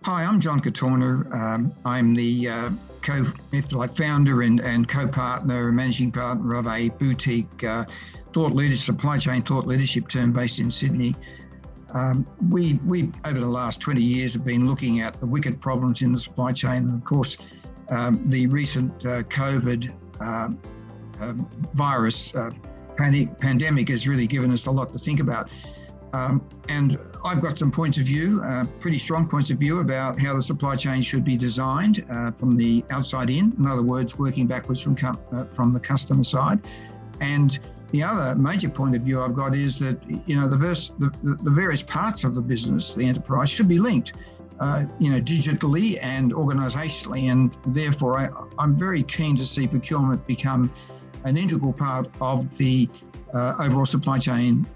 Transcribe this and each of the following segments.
Hi, I'm John Gattorna. I'm the founder and co-partner and managing partner of a boutique supply chain thought leadership firm based in Sydney. We over the last 20 years have been looking at the wicked problems in the supply chain, and of course, the recent COVID virus pandemic has really given us a lot to think about. And I've got some points of view, pretty strong points of view about how the supply chain should be designed from the outside in. In other words, working backwards from the customer side. And the other major point of view I've got is that the various parts of the business, the enterprise, should be linked, digitally and organisationally. And therefore, I'm very keen to see procurement become an integral part of the overall supply chain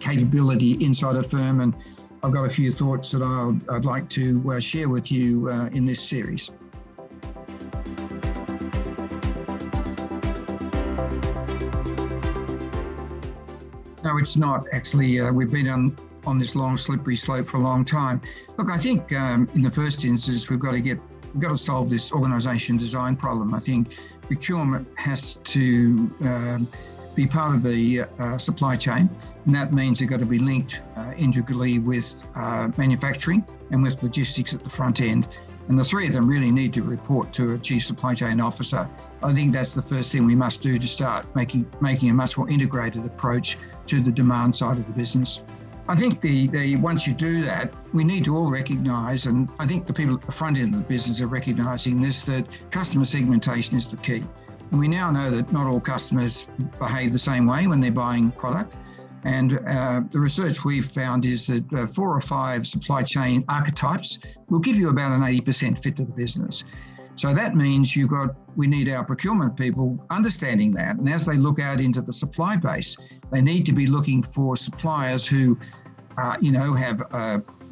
capability inside a firm, and I've got a few thoughts that I'd like to share with you in this series. No, it's not actually. We've been on this long slippery slope for a long time. Look, I think in the first instance we've got to solve this organisation design problem. I think procurement has to be part of the supply chain, and that means they've got to be linked integrally with manufacturing and with logistics at the front end. And the three of them really need to report to a chief supply chain officer. I think that's the first thing we must do to start making a much more integrated approach to the demand side of the business. I think once you do that, we need to all recognise, and I think the people at the front end of the business are recognising this, that customer segmentation is the key. And we now know that not all customers behave the same way when they're buying product. And the research we've found is that 4 or 5 supply chain archetypes will give you about an 80% fit to the business. So that means we need our procurement people understanding that. And as they look out into the supply base, they need to be looking for suppliers who, have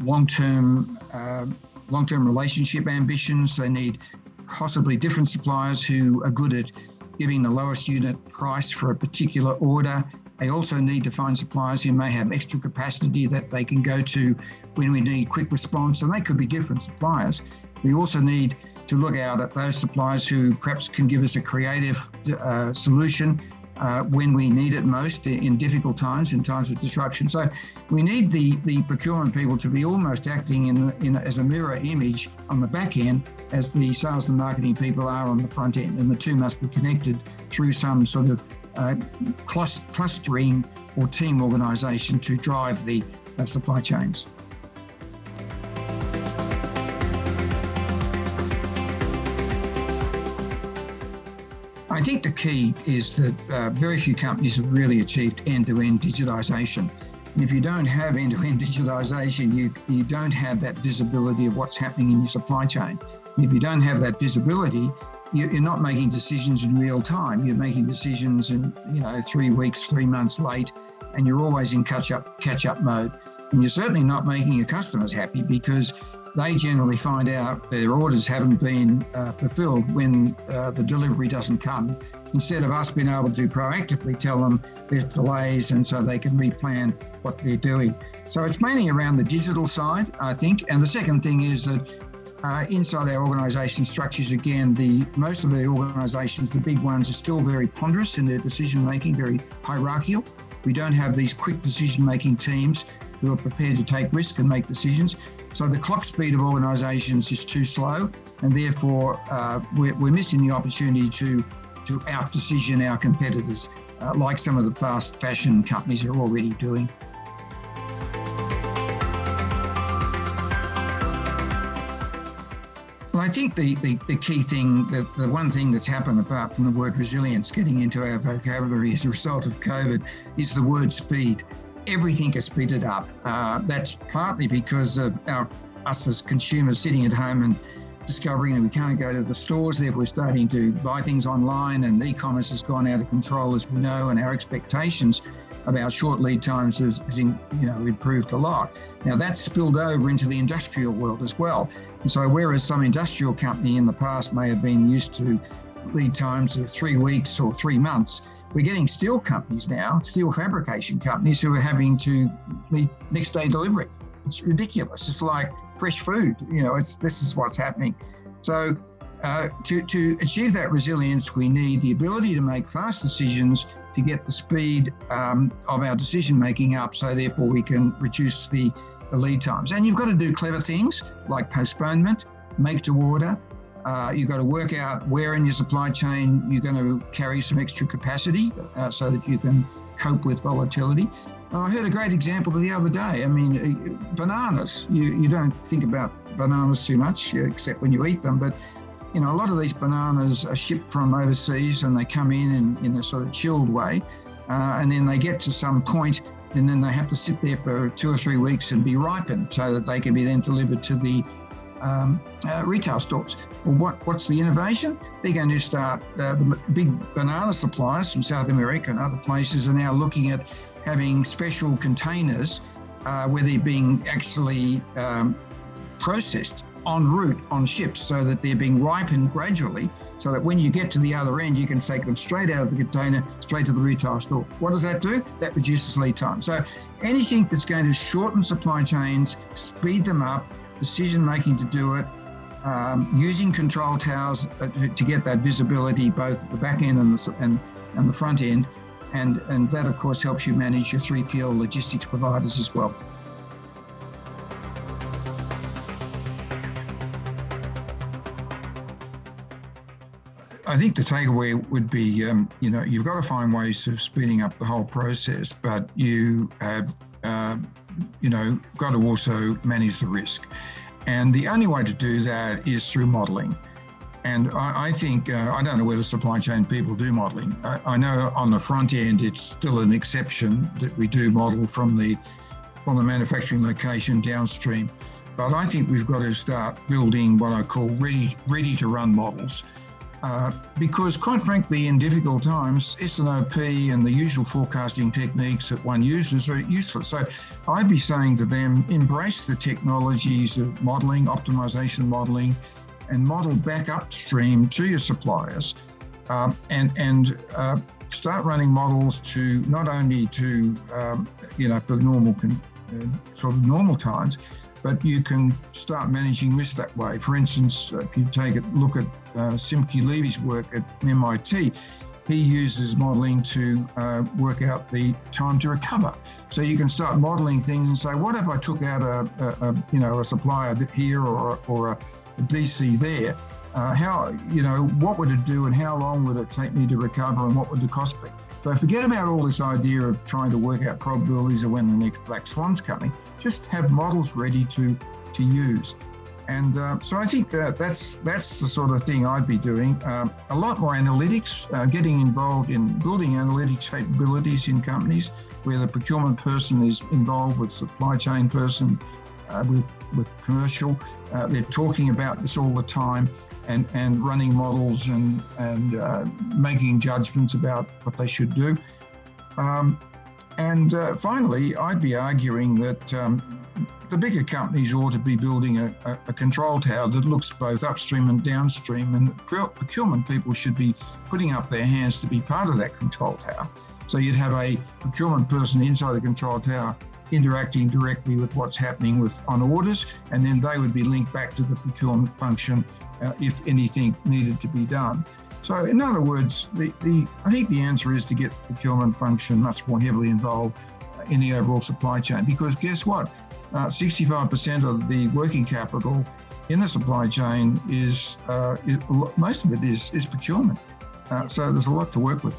long-term relationship ambitions. They need possibly different suppliers who are good at giving the lowest unit price for a particular order. They also need to find suppliers who may have extra capacity that they can go to when we need quick response, and they could be different suppliers. We also need to look out at those suppliers who perhaps can give us a creative solution when we need it most in difficult times, in times of disruption. So we need the procurement people to be almost acting as a mirror image on the back end as the sales and marketing people are on the front end, and the two must be connected through some sort of clustering or team organisation to drive the supply chains. I think the key is that very few companies have really achieved end-to-end digitization. And if you don't have end-to-end digitization, you don't have that visibility of what's happening in your supply chain. And if you don't have that visibility, you're not making decisions in real time. You're making decisions in 3 weeks, 3 months late, and you're always in catch-up mode. And you're certainly not making your customers happy, because they generally find out their orders haven't been fulfilled when the delivery doesn't come, instead of us being able to proactively tell them there's delays, and so they can replan what they're doing. So it's mainly around the digital side, I think. And the second thing is that inside our organisation structures, again, most of the organisations, the big ones, are still very ponderous in their decision making, very hierarchical. We don't have these quick decision making teams who are prepared to take risk and make decisions. So the clock speed of organisations is too slow, and therefore we're missing the opportunity to out-decision our competitors, like some of the fast fashion companies are already doing. Well, I think the key thing, the one thing that's happened apart from the word resilience getting into our vocabulary as a result of COVID, is the word speed. Everything is speeded up. That's partly because of us as consumers sitting at home and discovering that we can't go to the stores, therefore we're starting to buy things online, and e-commerce has gone out of control, as we know, and our expectations about short lead times has improved a lot. Now that's spilled over into the industrial world as well. And so whereas some industrial company in the past may have been used to lead times of 3 weeks or 3 months, we're getting steel companies now, steel fabrication companies, who are having to meet next day delivery. It's ridiculous. It's like fresh food. This is what's happening. So to achieve that resilience, we need the ability to make fast decisions, to get the speed of our decision making up, so therefore we can reduce the lead times. And you've got to do clever things like postponement, make to order. You've got to work out where in your supply chain you're going to carry some extra capacity so that you can cope with volatility. I heard a great example the other day. I mean, bananas. You don't think about bananas too much, except when you eat them, but a lot of these bananas are shipped from overseas and they come in a sort of chilled way, and then they get to some point and then they have to sit there for 2 or 3 weeks and be ripened so that they can be then delivered to the retail stores. Well, what's the innovation? They're going to start, the big banana suppliers from South America and other places are now looking at having special containers where they're being actually processed en route on ships, so that they're being ripened gradually, so that when you get to the other end, you can take them straight out of the container, straight to the retail store. What does that do? That reduces lead time. So anything that's going to shorten supply chains, speed them up, decision making to do it, using control towers to get that visibility, both at the back end and the front end, and that of course helps you manage your 3PL logistics providers as well. I think the takeaway would be, you've got to find ways of speeding up the whole process, but you have, got to also manage the risk. And the only way to do that is through modelling. And I think, I don't know whether supply chain people do modelling. I know on the front end, it's still an exception that we do model from the manufacturing location downstream. But I think we've got to start building what I call ready to run models. Because quite frankly, in difficult times, S&OP and the usual forecasting techniques that one uses are useless. So I'd be saying to them, embrace the technologies of modelling, optimization modelling, and model back upstream to your suppliers, and start running models to not only to, for normal sort of normal times, but you can start managing risk that way. For instance, if you look at Simke Levy's work at MIT, he uses modelling to work out the time to recover. So you can start modelling things and say, what if I took out a supplier here or a DC there? What would it do and how long would it take me to recover and what would the cost be? So forget about all this idea of trying to work out probabilities of when the next black swan's coming. Just have models ready to use. And so I think that's the sort of thing I'd be doing. A lot more analytics, getting involved in building analytics capabilities in companies where the procurement person is involved with supply chain person, with commercial. They're talking about this all the time and running models and making judgments about what they should do. Finally, I'd be arguing that the bigger companies ought to be building a control tower that looks both upstream and downstream, and procurement people should be putting up their hands to be part of that control tower. So you'd have a procurement person inside the control tower interacting directly with what's happening on orders, and then they would be linked back to the procurement function if anything needed to be done. So in other words, I think the answer is to get the procurement function much more heavily involved in the overall supply chain, because guess what? 65% of the working capital in the supply chain is most of it is procurement. So there's a lot to work with.